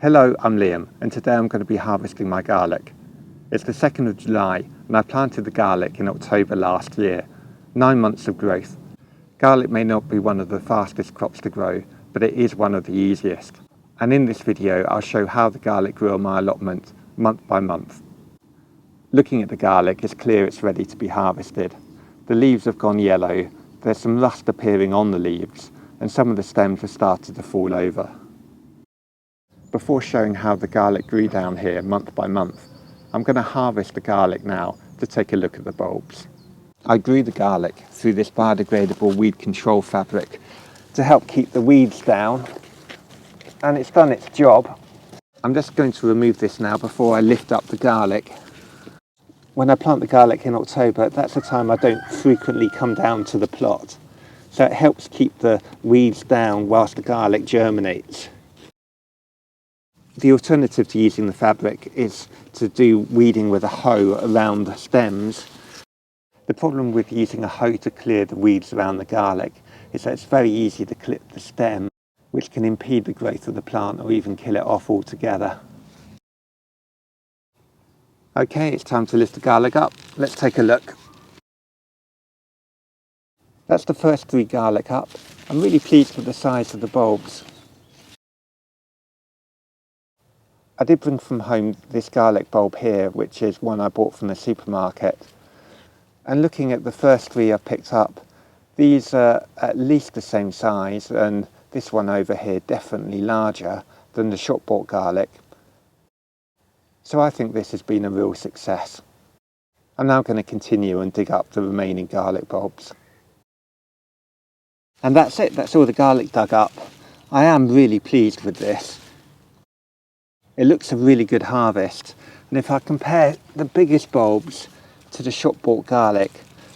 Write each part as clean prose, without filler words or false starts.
Hello, I'm Liam, and today I'm going to be harvesting my garlic. It's the 2nd of July, and I planted the garlic in October last year. 9 months of growth. Garlic may not be one of the fastest crops to grow, but it is one of the easiest. And in this video, I'll show how the garlic grew on my allotment, month by month. Looking at the garlic, it's clear it's ready to be harvested. The leaves have gone yellow, there's some rust appearing on the leaves, and some of the stems have started to fall over. Before showing how the garlic grew down here month by month, I'm going to harvest the garlic now to take a look at the bulbs. I grew the garlic through this biodegradable weed control fabric to help keep the weeds down, and it's done its job. I'm just going to remove this now before I lift up the garlic. When I plant the garlic in October, that's the time I don't frequently come down to the plot, so it helps keep the weeds down whilst the garlic germinates. The alternative to using the fabric is to do weeding with a hoe around the stems. The problem with using a hoe to clear the weeds around the garlic is that it's very easy to clip the stem, which can impede the growth of the plant or even kill it off altogether. Okay, it's time to lift the garlic up. Let's take a look. That's the first 3 garlic up. I'm really pleased with the size of the bulbs. I did bring from home this garlic bulb here, which is one I bought from the supermarket. And looking at the first 3 I picked up, these are at least the same size, and this one over here definitely larger than the shop bought garlic. So I think this has been a real success. I'm now going to continue and dig up the remaining garlic bulbs. And that's it, that's all the garlic dug up. I am really pleased with this. It looks a really good harvest, and if I compare the biggest bulbs to the shop bought garlic,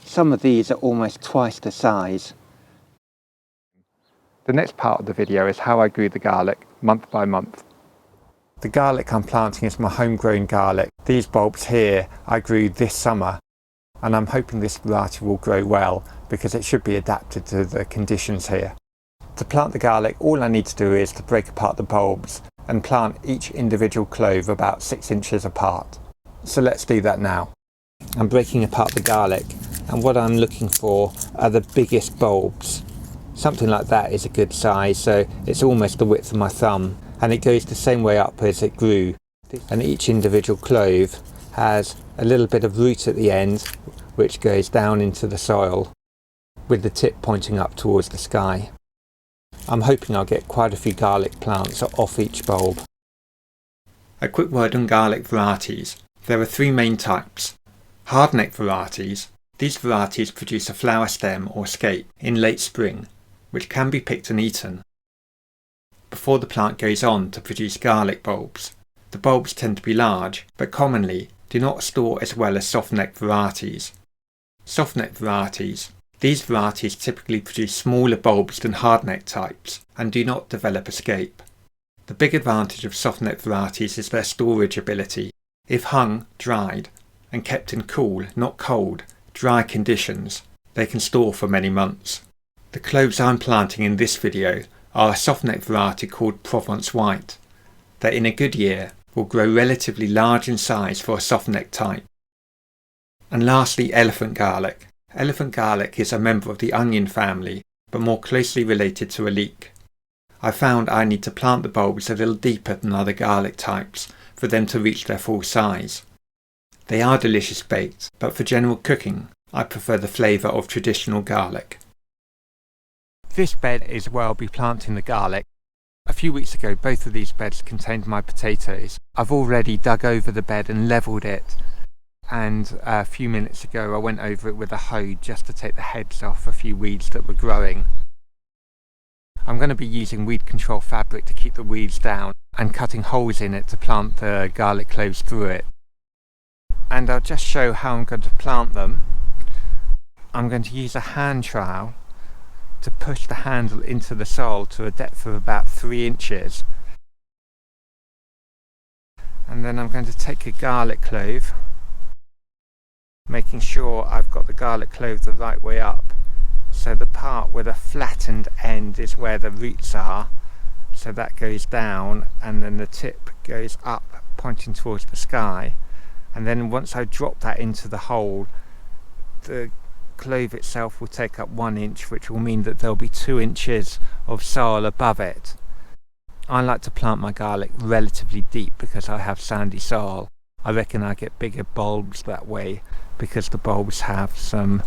some of these are almost twice the size. The next part of the video is how I grew the garlic month by month. The garlic I'm planting is my homegrown garlic. These bulbs here I grew this summer, and I'm hoping this variety will grow well because it should be adapted to the conditions here. To plant the garlic, all I need to do is to break apart the bulbs and plant each individual clove about 6 inches apart. So let's do that now. I'm breaking apart the garlic, and what I'm looking for are the biggest bulbs. Something like that is a good size, so it's almost the width of my thumb, and it goes the same way up as it grew. And each individual clove has a little bit of root at the end, which goes down into the soil, with the tip pointing up towards the sky. I'm hoping I'll get quite a few garlic plants off each bulb. A quick word on garlic varieties. There are 3 main types. Hardneck varieties. These varieties produce a flower stem or scape in late spring, which can be picked and eaten before the plant goes on to produce garlic bulbs. The bulbs tend to be large, but commonly do not store as well as softneck varieties. Softneck varieties. These varieties typically produce smaller bulbs than hardneck types and do not develop a scape. The big advantage of softneck varieties is their storage ability. If hung, dried, and kept in cool, not cold, dry conditions, they can store for many months. The cloves I'm planting in this video are a softneck variety called Provence White, that in a good year will grow relatively large in size for a softneck type. And lastly, elephant garlic. Elephant garlic is a member of the onion family, but more closely related to a leek. I found I need to plant the bulbs a little deeper than other garlic types for them to reach their full size. They are delicious baked, but for general cooking, I prefer the flavour of traditional garlic. This bed is where I'll be planting the garlic. A few weeks ago, both of these beds contained my potatoes. I've already dug over the bed and levelled it, and a few minutes ago I went over it with a hoe just to take the heads off a few weeds that were growing. I'm going to be using weed control fabric to keep the weeds down and cutting holes in it to plant the garlic cloves through it. And I'll just show how I'm going to plant them. I'm going to use a hand trowel to push the handle into the soil to a depth of about 3 inches. And then I'm going to take a garlic clove, making sure I've got the garlic clove the right way up. So the part with a flattened end is where the roots are, so So that goes down and then the tip goes up, pointing towards the sky. And then once I drop that into the hole, the clove itself will take up 1 inch, which will mean that there'll be 2 inches of soil above it. I like to plant my garlic relatively deep because I have sandy soil. I reckon I get bigger bulbs that way because the bulbs have some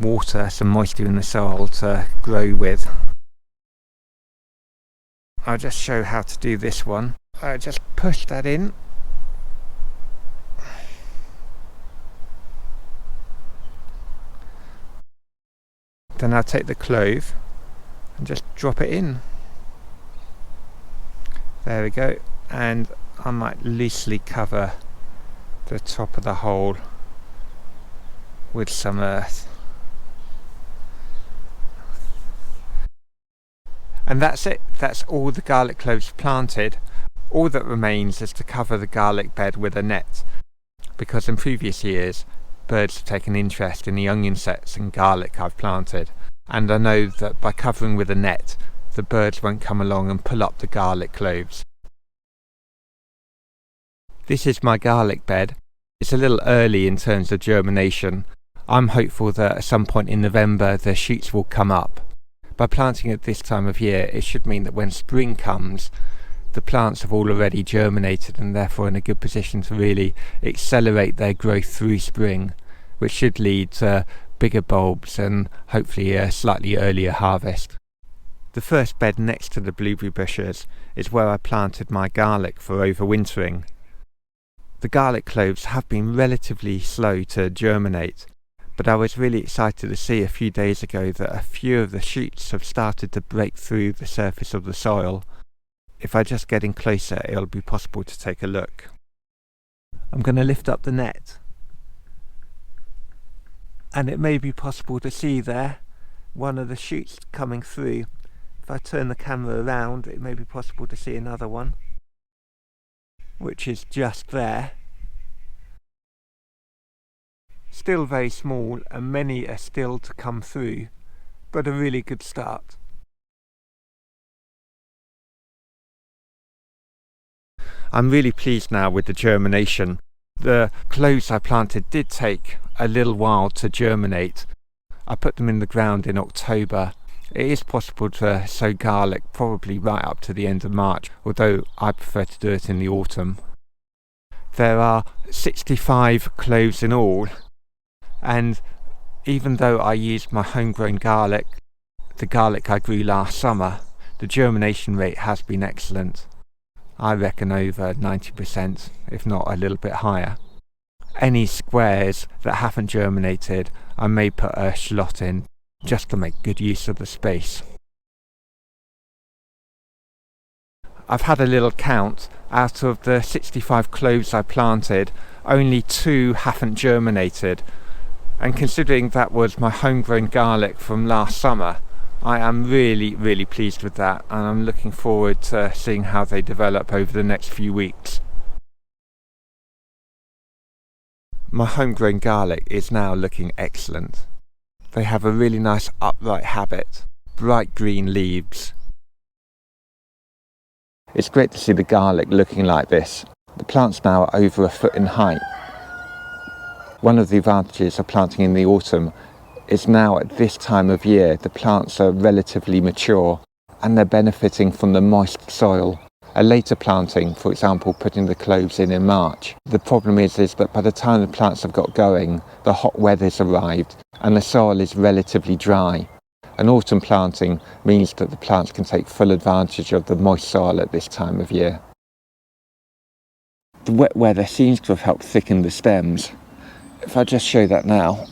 water, some moisture in the soil to grow with. I'll just show how to do this one. I just push that in. Then I'll take the clove and just drop it in. There we go. And I might loosely cover the top of the hole with some earth. And that's it. That's all the garlic cloves planted. All that remains is to cover the garlic bed with a net, because in previous years birds have taken interest in the onion sets and garlic I've planted, and I know that by covering with a net the birds won't come along and pull up the garlic cloves. This is my garlic bed. It's a little early in terms of germination. I'm hopeful that at some point in November the shoots will come up. By planting at this time of year, it should mean that when spring comes, the plants have all already germinated and therefore in a good position to really accelerate their growth through spring, which should lead to bigger bulbs and hopefully a slightly earlier harvest. The first bed next to the blueberry bushes is where I planted my garlic for overwintering. The garlic cloves have been relatively slow to germinate, but I was really excited to see a few days ago that a few of the shoots have started to break through the surface of the soil. If I just get in closer, it'll be possible to take a look. I'm going to lift up the net, and it may be possible to see there one of the shoots coming through. If I turn the camera around, it may be possible to see another one, which is just there. Still very small, and many are still to come through, but a really good start. I'm really pleased now with the germination. The cloves I planted did take a little while to germinate. I put them in the ground in October. It is possible to sow garlic probably right up to the end of March, although I prefer to do it in the autumn. There are 65 cloves in all, and even though I used my homegrown garlic, the garlic I grew last summer, the germination rate has been excellent. I reckon over 90%, if not a little bit higher. Any squares that haven't germinated, I may put a shallot in just to make good use of the space. I've had a little count. Out of the 65 cloves I planted, only 2 haven't germinated. And considering that was my homegrown garlic from last summer, I am really pleased with that, and I'm looking forward to seeing how they develop over the next few weeks. My homegrown garlic is now looking excellent. They have a really nice upright habit, bright green leaves. It's great to see the garlic looking like this. The plant's now over 1 foot in height. One of the advantages of planting in the autumn is now at this time of year the plants are relatively mature and they're benefiting from the moist soil. A later planting, for example putting the cloves in March, the problem is that by the time the plants have got going, the hot weather's arrived and the soil is relatively dry. An autumn planting means that the plants can take full advantage of the moist soil at this time of year. The wet weather seems to have helped thicken the stems. If I just show that now.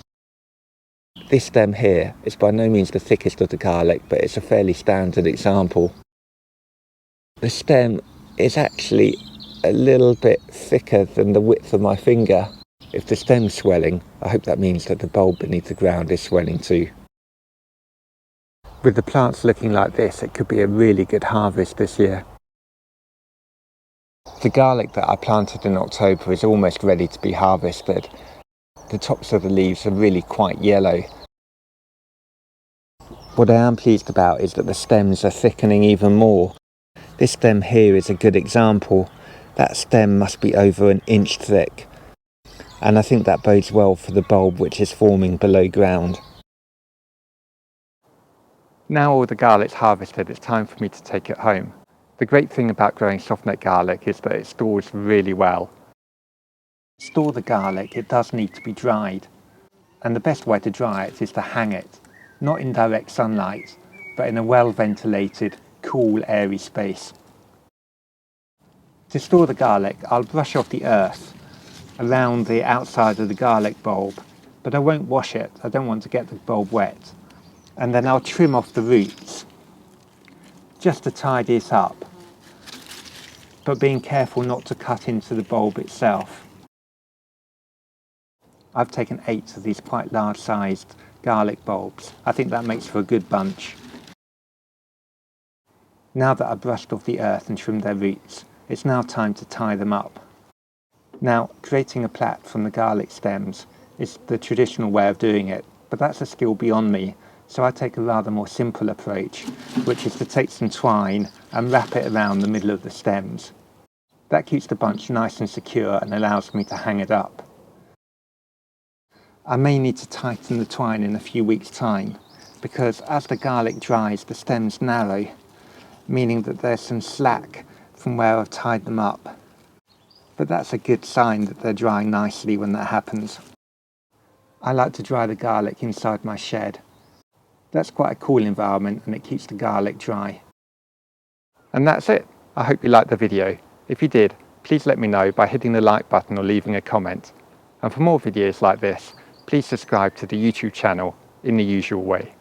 This stem here is by no means the thickest of the garlic, but it's a fairly standard example. The stem is actually a little bit thicker than the width of my finger. If the stem's swelling, I hope that means that the bulb beneath the ground is swelling too. With the plants looking like this, it could be a really good harvest this year. The garlic that I planted in October is almost ready to be harvested. The tops of the leaves are really quite yellow. What I am pleased about is that the stems are thickening even more. This stem here is a good example. That stem must be over an inch thick, and I think that bodes well for the bulb which is forming below ground. Now all the garlic's harvested, it's time for me to take it home. The great thing about growing softneck garlic is that it stores really well. To store the garlic, it does need to be dried, and the best way to dry it is to hang it, not in direct sunlight, but in a well ventilated, cool, airy space. To store the garlic, I'll brush off the earth around the outside of the garlic bulb, but I won't wash it. I don't want to get the bulb wet. And then I'll trim off the roots just to tidy it up, but being careful not to cut into the bulb itself. I've taken 8 of these quite large sized garlic bulbs. I think that makes for a good bunch. Now that I've brushed off the earth and trimmed their roots, it's now time to tie them up. Now, creating a plait from the garlic stems is the traditional way of doing it, but that's a skill beyond me, so I take a rather more simple approach, which is to take some twine and wrap it around the middle of the stems. That keeps the bunch nice and secure and allows me to hang it up. I may need to tighten the twine in a few weeks' time, because as the garlic dries, the stems narrow, meaning that there's some slack from where I've tied them up. But that's a good sign that they're drying nicely when that happens. I like to dry the garlic inside my shed. That's quite a cool environment and it keeps the garlic dry. And that's it. I hope you liked the video. If you did, please let me know by hitting the like button or leaving a comment. And for more videos like this, please subscribe to the YouTube channel in the usual way.